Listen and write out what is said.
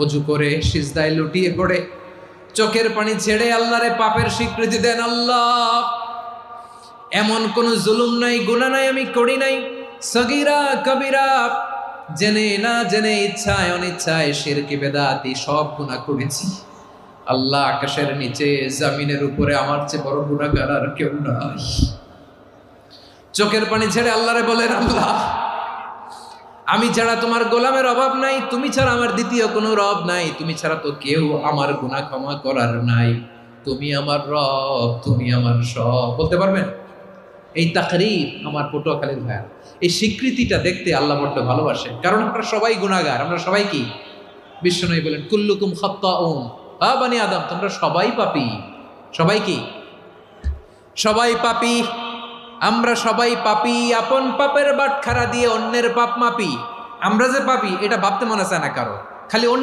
অজু করে সিজদায় লুটিয়ে পড়ে চোখের পানি ছেড়ে আল্লাহরে পাপের স্বীকৃতি দেন। আল্লাহ, এমন কোন জুলুম নাই, গুনাহ নাই আমি করি নাই, সগীরা কবিরা, জেনে না জেনে, ইচ্ছায় অনিচ্ছায়, শিরকি বেদাতি সব গুনাহ করেছি। আল্লাহ, আকাশের নিচে জমিনের উপরে আমার চেয়ে বড় গুনাহগার আর কেউ নাই। চোখের পানি ছেড়ে আল্লাহরে বলেন, আল্লাহ, আমি ছাড়া তোমার গোলামের অভাব নাই, তুমি ছাড়া আমার দ্বিতীয় কোনো রব নাই, তুমি ছাড়া তো কেউ আমার গুনাহ ক্ষমা করার নাই, তুমি আমার রব, তুমি আমার সব। বলতে পারবেন? এই তাকরীর আমার পটুয়াখালীর ভাইয়া, এই স্বীকৃতিটা দেখতে আল্লাহ বড্ড ভালোবাসে, কারণ আমরা সবাই গুনাহগার। আমরা সবাই কি? বিশ্বনবী বলেন, কুল্লুকুম খাত্তাউন, বানি আদম, তোমরা সবাই পাপী। সবাই কি? সবাই পাপী। আমরা সবাই পাপী। আপন পাপের বাটখারা দিয়ে অন্যের পাপ মাপি। আমরা যে পাপী এটা ভাবতে মনে চায় না কারো, খালি অন্য